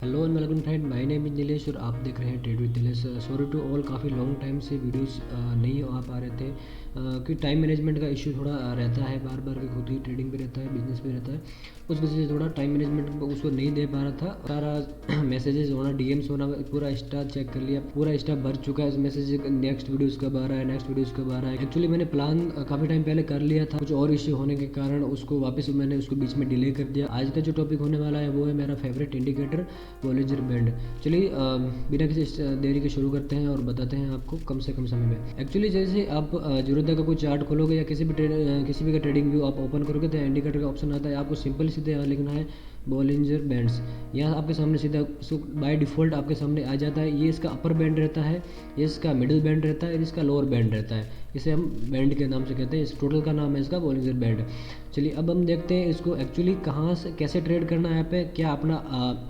Hello and welcome friend, my name is Nilesh और आप देख रहे हैं trade with Nilesh. Sorry to all, काफ़ी लॉन्ग टाइम से वीडियोस नहीं आ पा रहे थे क्योंकि टाइम मैनेजमेंट का इशू थोड़ा रहता है बार बार, कि खुद ही ट्रेडिंग भी रहता है, बिजनेस भी रहता है, उस वजह से थोड़ा टाइम मैनेजमेंट उसको नहीं दे पा रहा था। सारा मैसेजेस होना, डीएम्स होना, पूरा इंस्टा चेक कर लिया, पूरा इंस्टा भर चुका है मैसेज, नेक्स्ट वीडियोस कब आ रहा है, नेक्स्ट वीडियोस कब आ रहा है। एक्चुअली मैंने प्लान काफ़ी टाइम पहले कर लिया था, कुछ और इशू होने के कारण उसको वापस मैंने उसको बीच में डिले कर दिया। आज का जो टॉपिक होने वाला है वो है मेरा फेवरेट इंडिकेटर, बॉलिंजर बैंड। चलिए बिना किसी देरी के शुरू करते हैं और बताते हैं आपको कम से कम समय में। एक्चुअली जैसे आप ज़रूरत का कोई चार्ट खोलोगे या किसी भी का ट्रेडिंग व्यू आप ओपन करोगे तो इंडिकेटर का ऑप्शन आता है। आपको सिंपल सीधे यहाँ लिखना है बॉलिंजर बैंड्स। यहाँ आपके सामने सीधा बाय डिफ़ॉल्ट आपके सामने आ जाता है। ये इसका अपर बैंड रहता है, ये इसका मिडिल बैंड रहता है, इसका लोअर बैंड रहता है। इसे हम बैंड के नाम से कहते हैं। इस टोटल का नाम है इसका बॉलिंजर बैंड। चलिए अब हम देखते हैं इसको एक्चुअली कहाँ से कैसे ट्रेड करना है। यहाँ पे क्या अपना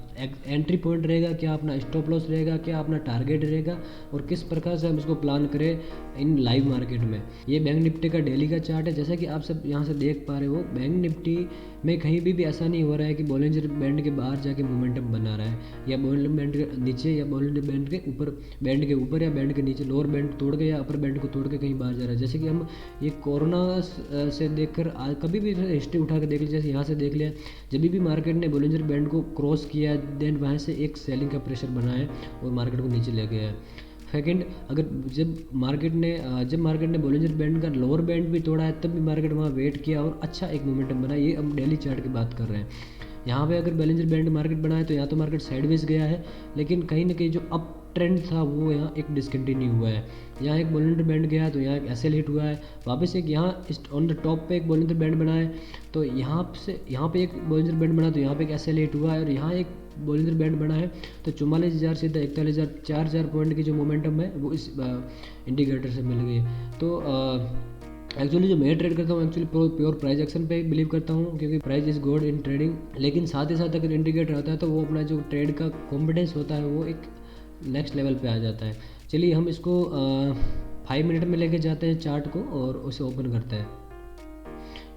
एंट्री पॉइंट रहेगा, क्या अपना स्टॉप लॉस रहेगा, क्या अपना टारगेट रहेगा, और किस प्रकार से हम इसको प्लान करें इन लाइव मार्केट में। ये बैंक निफ्टी का डेली का चार्ट है। जैसा कि आप सब यहाँ से देख पा रहे हो, बैंक निफ्टी में कहीं भी ऐसा नहीं हो रहा है कि बॉलिंजर बैंड के बाहर जाके मोमेंटम बना रहा है, या बॉलिंजर बैंड के नीचे, या बॉलिंजर बैंड के ऊपर, बैंड के ऊपर या बैंड के नीचे, लोअर बैंड तोड़ के या अपर बैंड को तोड़ के कहीं बाहर जा रहा है। जैसे कि हम ये कोरोना से देखकर कभी भी हिस्ट्री उठा के देख लिया, जैसे यहाँ से देख लिया, जब भी मार्केट ने बॉलिंजर बैंड को क्रॉस किया, देन वहाँ से एक सेलिंग का प्रेशर बना है और मार्केट को नीचे ले गया है। सेकेंड, अगर जब मार्केट ने बॉलिंजर बैंड का लोअर बैंड भी तोड़ा है, तब भी मार्केट वहाँ वेट किया और अच्छा एक मोमेंटम बना। ये हम डेली चार्ट की बात कर रहे हैं। यहाँ पे अगर बॉलिंजर बैंड मार्केट बना है तो यहाँ तो मार्केट साइडवेज गया है, लेकिन कहीं ना कहीं जो अप ट्रेंड था वो यहाँ एक डिसकंटिन्यू हुआ है। यहाँ एक बॉलिंजर बैंड गया तो यहाँ एक एसएल हिट हुआ है, वापस एक यहाँ ऑन द टॉप पे एक बॉलिंजर बैंड बना है, तो यहाँ पे एक बॉलिंजर बैंड बना तो यहाँ पे एक एसएल हिट हुआ है, और यहाँ एक बॉलिंजर बैंड बना है। तो 44,000 से 41,000, 4,000 पॉइंट की जो मोमेंटम है वो इस इंडिकेटर से मिल गई। तो एक्चुअली जो मैं ट्रेड करता हूँ, एक्चुअली प्योर प्राइस एक्शन पे बिलीव करता हूँ, क्योंकि price is God in trading. लेकिन साथ ही साथ अगर इंडिकेटर आता है तो वो अपना जो ट्रेड का कॉन्फिडेंस होता है वो एक नेक्स्ट लेवल पे आ जाता है। चलिए हम इसको 5 मिनट में लेके जाते हैं चार्ट को और उसे ओपन करते हैं।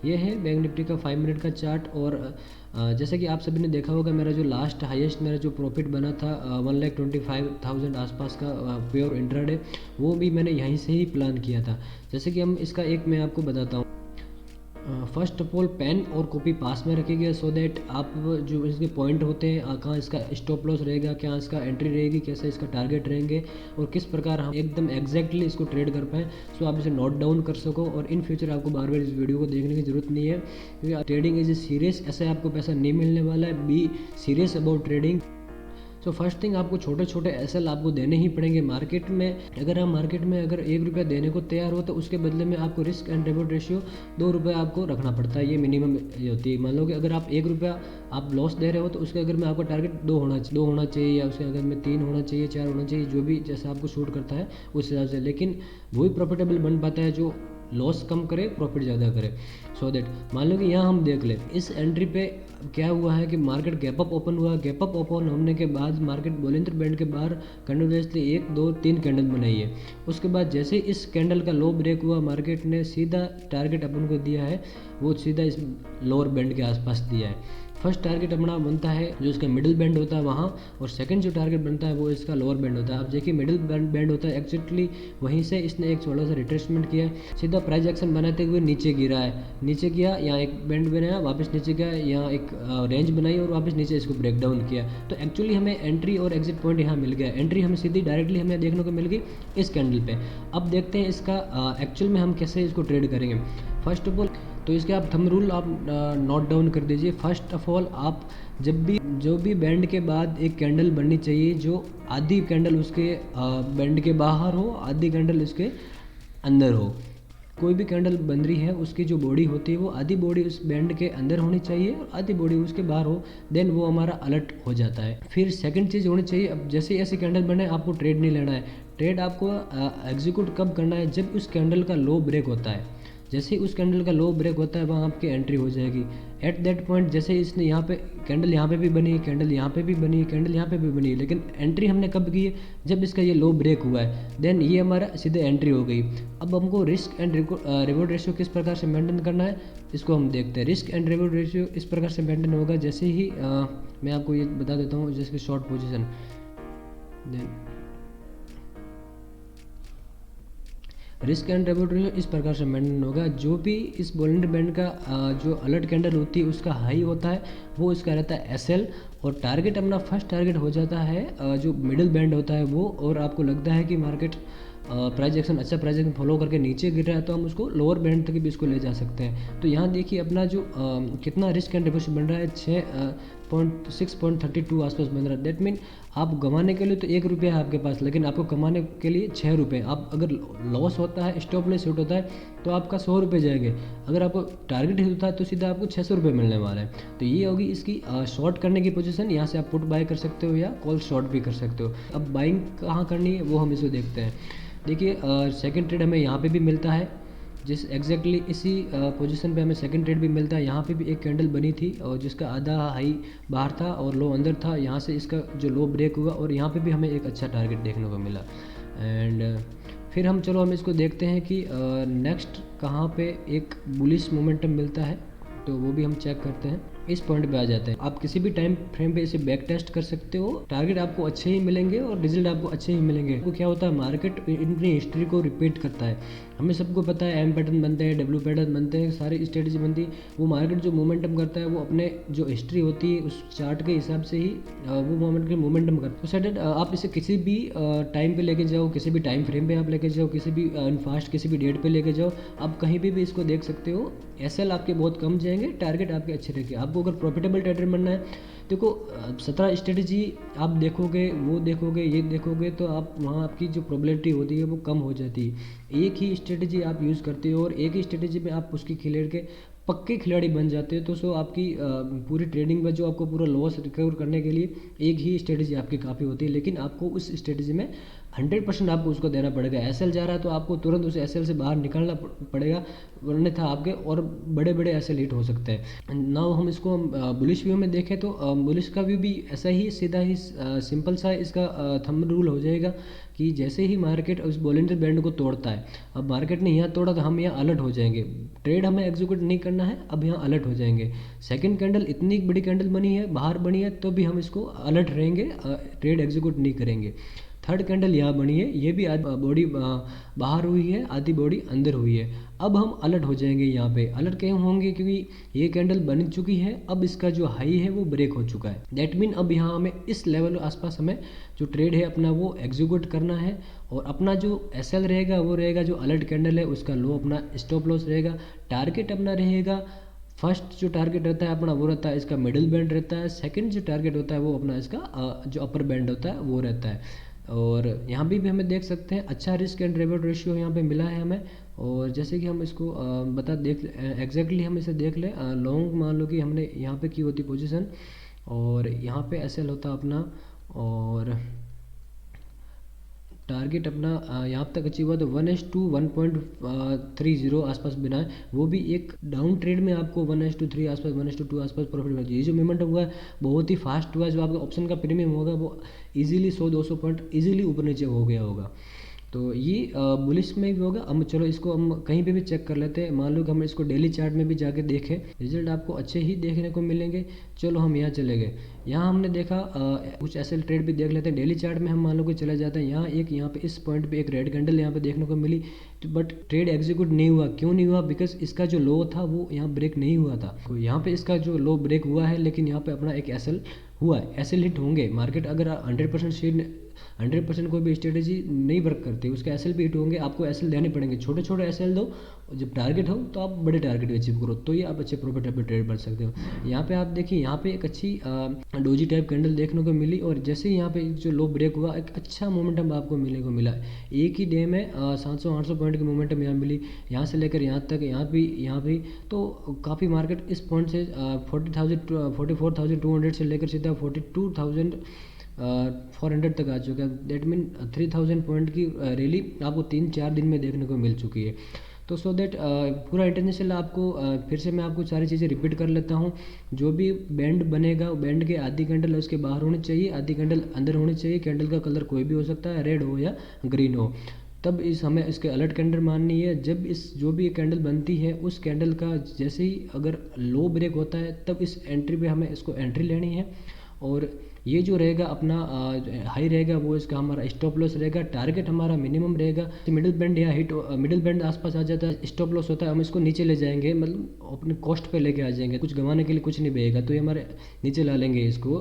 ये है बैंक निफ्टी का 5 मिनट का चार्ट। और जैसे कि आप सभी ने देखा होगा, मेरा जो लास्ट हाईएस्ट मेरा जो प्रॉफिट बना था 1,25,000 आसपास का प्योर इंट्राडे, वो भी मैंने यहीं से ही प्लान किया था। जैसे कि हम इसका एक मैं आपको बताता हूँ। फर्स्ट ऑफ ऑल पेन और कॉपी पास में रखिएगा, सो दैट आप जो इसके पॉइंट होते हैं, कहाँ इसका स्टॉप लॉस रहेगा, क्या इसका एंट्री रहेगी, कैसे इसका टारगेट रहेंगे, और किस प्रकार हम एकदम एग्जैक्टली इसको ट्रेड कर पाएँ, सो आप इसे नोट डाउन कर सको। और इन फ्यूचर आपको बार बार इस वीडियो को देखने की ज़रूरत नहीं है, क्योंकि ट्रेडिंग इज ए सीरियस, ऐसे आपको पैसा नहीं मिलने वाला है। Be serious about trading. So first thing, आपको छोटे छोटे एसएल आपको देने ही पड़ेंगे मार्केट में। अगर आप मार्केट में अगर 1 रुपया देने को तैयार हो तो उसके बदले में आपको रिस्क एंड रिवॉर्ड रेशियो 2 रुपये आपको रखना पड़ता है। ये मिनिमम ये होती है। मान लो कि अगर आप 1 रुपया आप लॉस दे रहे हो तो उसके अगर में आपका टारगेट 2 होना चाहिए, या उसके अगर में 3 होना चाहिए, 4 होना चाहिए, जो भी जैसा आपको शूट करता है उस हिसाब से। लेकिन वही प्रॉफिटेबल बन पाता है जो लॉस कम करे, प्रॉफिट ज़्यादा करे। सो दैट मान लो कि यहाँ हम देख लें इस एंट्री पे क्या हुआ है कि मार्केट गैप अप ओपन हुआ। गैप अप ओपन होने के बाद मार्केट बॉलिंजर बैंड के बाहर कंटिन्यूसली 1, 2, 3 कैंडल बनाई है। उसके बाद जैसे इस कैंडल का लो ब्रेक हुआ, मार्केट ने सीधा टारगेट अपन को दिया है, वो सीधा इस लोअर बैंड के आसपास दिया है। फर्स्ट टारगेट अपना बनता है जो इसका मिडिल बैंड होता है वहाँ, और सेकंड जो टारगेट बनता है वो इसका लोअर बैंड होता है। अब देखिए मिडिल बैंड होता है एक्जैक्टली वहीं से इसने एक थोड़ा सा रिट्रेसमेंट किया, सीधा प्राइस एक्शन बनाते हुए नीचे गिरा है, नीचे गया, यहाँ एक बैंड बनाया, वापस नीचे गया, यहाँ एक रेंज बनाई और वापस नीचे इसको ब्रेक डाउन किया। तो एक्चुअली हमें एंट्री और एग्जिट पॉइंट यहाँ मिल गया। एंट्री हमें सीधी डायरेक्टली हमें देखने को मिल गई इस कैंडल पे। अब देखते हैं इसका एक्चुअल में हम कैसे इसको ट्रेड करेंगे। फर्स्ट ऑफ ऑल तो इसके आप थंब रूल आप नोट डाउन कर दीजिए। फर्स्ट ऑफ ऑल आप जो भी बैंड के बाद एक कैंडल बननी चाहिए, जो आधी कैंडल उसके बैंड के बाहर हो, आधी कैंडल उसके अंदर हो। कोई भी कैंडल बन रही है उसकी जो बॉडी होती है वो आधी बॉडी उस बैंड के अंदर होनी चाहिए और आधी बॉडी उसके बाहर हो, देन वो हमारा अलर्ट हो जाता है। फिर सेकंड चीज़ होनी चाहिए, अब जैसे ऐसी कैंडल बने आपको ट्रेड नहीं लेना है। ट्रेड आपको एग्जीक्यूट कब करना है, जब उस कैंडल का लो ब्रेक होता है। जैसे ही उस कैंडल का लो ब्रेक होता है वहाँ आपकी एंट्री हो जाएगी। एट दैट पॉइंट जैसे इसने यहाँ पे कैंडल यहाँ पे भी बनी, कैंडल यहाँ पे भी बनी, कैंडल यहाँ पे भी बनी, लेकिन एंट्री हमने कब की है, जब इसका ये लो ब्रेक हुआ है, देन ये हमारा सीधे एंट्री हो गई। अब हमको रिस्क एंड रिवॉर्ड रेशियो किस प्रकार से मेंटेन करना है, इसको हम देखते हैं। रिस्क एंड रिवॉर्ड रेशियो इस प्रकार से मेंटेन होगा, जैसे ही मैं आपको ये बता देता हूँ, जैसे कि short position, then risk and reward ratio इस प्रकार से मेंटेन होगा। जो भी इस बॉलिंजर बैंड का जो अलर्ट कैंडल होती है उसका हाई होता है, वो इसका रहता है एसएल, और टारगेट अपना फर्स्ट टारगेट हो जाता है जो मिडिल बैंड होता है वो। और आपको लगता है कि मार्केट प्राइस एक्शन अच्छा प्राइस एक्शन फॉलो करके नीचे गिर रहा है, तो हम उसको लोअर बैंड तक भी इसको ले जा सकते हैं। तो यहाँ देखिए अपना जो कितना रिस्क एंड रिवॉर्ड बन रहा है, 6.32 आसपास बन रहा है। दैट मीन आप गंवाने के लिए तो 1 रुपया है आपके पास, लेकिन आपको कमाने के लिए 6 रुपये। आप अगर लॉस होता है, स्टॉप लॉस हिट होता है, तो आपका 100 रुपये जाएंगे। अगर आपको टारगेट हिट होता है तो सीधा आपको 600 रुपये मिलने वाला है। तो ये होगी इसकी शॉर्ट करने की पोजीशन। यहाँ से आप पुट बाय कर सकते हो या कॉल शॉर्ट भी कर सकते हो। अब बाइंग कहाँ करनी है वो हम इसको देखते हैं। देखिए सेकंड ट्रेड हमें यहाँ पे भी मिलता है, जिस एग्जैक्टली इसी पोजीशन पे हमें सेकंड ट्रेड भी मिलता है। यहाँ पे भी एक कैंडल बनी थी और जिसका आधा हाई बाहर था और लो अंदर था। यहाँ से इसका जो लो ब्रेक हुआ और यहाँ पे भी हमें एक अच्छा टारगेट देखने को मिला। एंड फिर हम चलो हम इसको देखते हैं कि नेक्स्ट कहाँ पे एक बुलिश मोमेंटम मिलता है, तो वो भी हम चेक करते हैं। इस पॉइंट पे आ जाते हैं। आप किसी भी टाइम फ्रेम पे इसे बैक टेस्ट कर सकते हो, टारगेट आपको अच्छे ही मिलेंगे और रिजल्ट आपको अच्छे ही मिलेंगे। तो क्या होता है, मार्केट अपनी हिस्ट्री को रिपीट करता है। हमें सबको पता है एम पैटर्न बनते हैं, डब्ल्यू पैटर्न बनते हैं, सारी स्ट्रेटजी बनती है। वो मार्केट जो मोमेंटम करता है वो अपने जो हिस्ट्री होती है उस चार्ट के हिसाब से ही वो मोमेंटम करता है। तो सेटेड आप इसे किसी भी टाइम पे लेके जाओ, किसी भी टाइम फ्रेम पे आप लेके जाओ, किसी भी फास्ट किसी भी डेट पे लेके जाओ, आप कहीं भी इसको देख सकते हो। एसएल आपके बहुत कम जाएंगे, टारगेट आपके अच्छे रहेंगे। आपको अगर प्रॉफिटेबल ट्रेडर बनना है, देखो 17 स्ट्रेटजी आप देखोगे, वो देखोगे, ये देखोगे, तो आप वहाँ आपकी जो प्रोबेबिलिटी होती है वो कम हो जाती है। एक ही स्ट्रेटजी आप यूज़ करते हो और एक ही स्ट्रेटजी पे आप उसकी खिलेड़ के पक्के खिलाड़ी बन जाते हो, तो सो आपकी पूरी ट्रेडिंग में जो आपको पूरा लॉस रिकवर करने के लिए एक ही स्ट्रेटजी आपकी काफ़ी होती है। लेकिन आपको उस स्ट्रेटजी में 100% आपको उसको देना पड़ेगा। एसएल जा रहा है तो आपको तुरंत उस एसएल से बाहर निकलना पड़ेगा, वरना था आपके और बड़े बड़े एसएल हिट हो सकते हैं। नाउ हम इसको बुलिश व्यू में देखें तो बुलिश का व्यू भी ऐसा ही सीधा ही सिंपल सा इसका थंब रूल हो जाएगा कि जैसे ही मार्केट उस बॉलिंजर बैंड को तोड़ता है, अब मार्केट ने यहाँ तोड़ा तो हम यहाँ अलर्ट हो जाएंगे। ट्रेड हमें एग्जीक्यूट नहीं करना है, अब यहाँ अलर्ट हो जाएंगे। सेकंड कैंडल इतनी बड़ी कैंडल बनी है, बाहर बनी है, तो भी हम इसको अलर्ट रहेंगे, ट्रेड एग्जीक्यूट नहीं करेंगे। थर्ड कैंडल यहाँ बनी है, ये भी बॉडी बाहर हुई है, आधी बॉडी अंदर हुई है। अब हम अलर्ट हो जाएंगे। यहाँ पे अलर्ट क्यों होंगे, क्योंकि ये कैंडल बन चुकी है, अब इसका जो हाई है वो ब्रेक हो चुका है। दैट मीन अब यहाँ हमें इस लेवल आसपास हमें जो ट्रेड है अपना वो एग्जीक्यूट करना है, और अपना जो एसएल रहेगा वो रहेगा जो अलर्ट कैंडल है उसका लो अपना स्टॉप लॉस रहेगा। टारगेट अपना रहेगा, फर्स्ट जो टारगेट रहता है अपना वो रहता है इसका मिडिल बैंड रहता है, सेकंड जो टारगेट होता है वो अपना इसका जो अपर बैंड होता है वो रहता है। और यहाँ भी हमें देख सकते हैं अच्छा रिस्क एंड रिवॉर्ड रेशियो यहाँ पे मिला है हमें। और जैसे कि हम इसको एग्जैक्टली हम इसे देख लें, लॉन्ग मान लो कि हमने यहाँ पे की होती पोजीशन और यहाँ पे एसएल होता अपना, और टारगेट अपना यहाँ तक अचीव हुआ तो 1:1.30 आसपास बना है। वो भी एक डाउन ट्रेड में आपको 1:3 आसपास 1:2 आसपास प्रॉफिट मिला। ये जो मूवमेंट हुआ है बहुत ही फास्ट हुआ है। जो आपका ऑप्शन का प्रीमियम होगा वो इजीली 100-200 पॉइंट इजीली ऊपर नीचे हो गया होगा। तो ये बुलिश में भी होगा। हम चलो इसको हम कहीं पे भी चेक कर लेते हैं। मान लो कि हम इसको डेली चार्ट में भी जाके देखें, रिजल्ट आपको अच्छे ही देखने को मिलेंगे। चलो हम यहाँ चले गए, यहाँ हमने देखा कुछ एसएल ट्रेड भी देख लेते हैं। डेली चार्ट में हम मान लो कि चले जाते हैं, यहाँ पे इस पॉइंट पे एक रेड कैंडल यहाँ पे देखने को मिली, बट ट्रेड एग्जीक्यूट नहीं हुआ। क्यों नहीं हुआ? बिकॉज इसका जो लो था वो यहाँ ब्रेक नहीं हुआ था। तो यहाँ पे इसका जो लो ब्रेक हुआ है, लेकिन यहाँ पे अपना एक एसएल हुआ है। एसएल हिट होंगे, मार्केट अगर 100% कोई भी स्ट्रेटेजी नहीं वर्क करती, उसके एसएल भी हिट होंगे। आपको एसएल देने पड़ेंगे, छोटे छोटे एसएल दो, जब टारगेट हो तो आप बड़े टारगेट अचीव करो, तो ये आप अच्छे प्रॉफिटेबल ट्रेड बन सकते हो। यहाँ पे आप देखिए, यहाँ पे एक अच्छी डोजी टाइप कैंडल देखने को मिली, और जैसे ही यहाँ पे जो लो ब्रेक हुआ, एक अच्छा मोमेंटम आपको मिलने को मिला। एक ही डे में 700-800 पॉइंट की मोमेंटम यहाँ मिली, यहाँ से लेकर यहाँ तक, यहाँ भी तो काफ़ी मार्केट इस पॉइंट से 44,200 से लेकर सीधा 42,400 तक आ चुका है। दैट मीन 3,000 पॉइंट की रैली आपको 3-4 दिन में देखने को मिल चुकी है। तो सो दैट पूरा इंटरनेशनल आपको फिर से मैं आपको सारी चीज़ें रिपीट कर लेता हूँ। जो भी बैंड बनेगा बैंड के आधी कैंडल उसके बाहर होनी चाहिए, आधी कैंडल अंदर होनी चाहिए। कैंडल का कलर कोई भी हो सकता है, रेड हो या ग्रीन हो। तब इस हमें इसके अलर्ट कैंडल माननी है। जब इस जो भी कैंडल बनती है उस कैंडल का जैसे ही अगर लो ब्रेक होता है तब इस एंट्री पे हमें इसको एंट्री लेनी है। और ये जो रहेगा अपना हाई रहेगा वो इसका हमारा स्टॉप लॉस रहेगा। टारगेट हमारा मिनिमम रहेगा। मिडिल बैंड या हिट मिडिल बैंड आसपास आ जाता है, स्टॉप लॉस होता है, हम इसको नीचे ले जाएंगे, मतलब अपने कॉस्ट पे लेके आ जाएंगे। कुछ गंवाने के लिए कुछ नहीं बचेगा, तो ये हमारे नीचे ला लेंगे इसको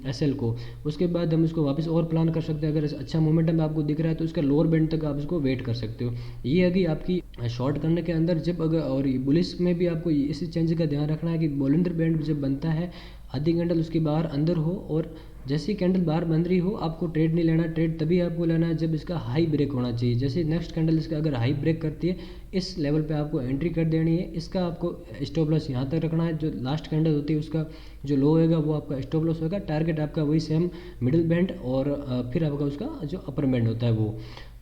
एसएल को। उसके बाद हम इसको वापस और प्लान कर सकते हैं। अगर अच्छा मोमेंटम आपको दिख रहा है तो इसका लोअर बैंड तक आप इसको वेट कर सकते हो। ये अभी आपकी शॉर्ट करने के अंदर जब अगर और बुलिश में भी आपको इसी चेंज का ध्यान रखना है कि बॉलिंडर बैंड जब बनता है आधी कैंडल उसके बाहर अंदर हो और जैसे ही कैंडल बाहर बन रही हो आपको ट्रेड नहीं लेना। ट्रेड तभी आपको लेना है जब इसका हाई ब्रेक होना चाहिए। जैसे नेक्स्ट कैंडल इसका अगर हाई ब्रेक करती है इस लेवल पे आपको एंट्री कर देनी है। इसका आपको स्टॉप लॉस यहाँ तक रखना है। जो लास्ट कैंडल होती है उसका जो लो होएगा वो आपका स्टॉप लॉस होगा। टारगेट आपका वही सेम मिडिल बैंड और फिर आपका उसका जो अपर बैंड होता है वो।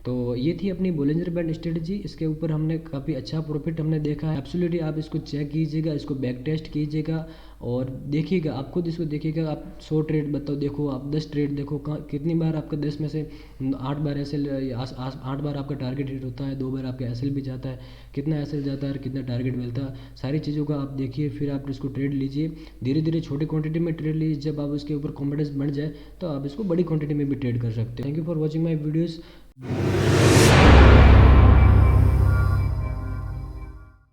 तो ये थी अपनी बोलिंजर बैंड स्ट्रेटजी। इसके ऊपर हमने काफ़ी अच्छा प्रॉफिट हमने देखा है। एब्सोल्युटली आप इसको चेक कीजिएगा, इसको बैक टेस्ट कीजिएगा और देखिएगा, आप खुद इसको देखिएगा। आप 100 ट्रेड बताओ देखो, आप 10 ट्रेड देखो, कितनी बार आपका 10 में से 8 बार एसएल 8 बार आपका टारगेट हिट होता है, 2 बार आपका एसएल भी जाता है, कितना एसएल जाता है और कितना टारगेट मिलता है। सारी चीज़ों का आप देखिए, फिर आप इसको ट्रेड लीजिए। धीरे धीरे छोटी क्वांटिटी में ट्रेड लीजिए। जब आप उसके ऊपर कॉन्फिडेंस बढ़ जाए तो आप इसको बड़ी क्वांटिटी में भी ट्रेड कर सकते हैं। Thank you for watching my videos.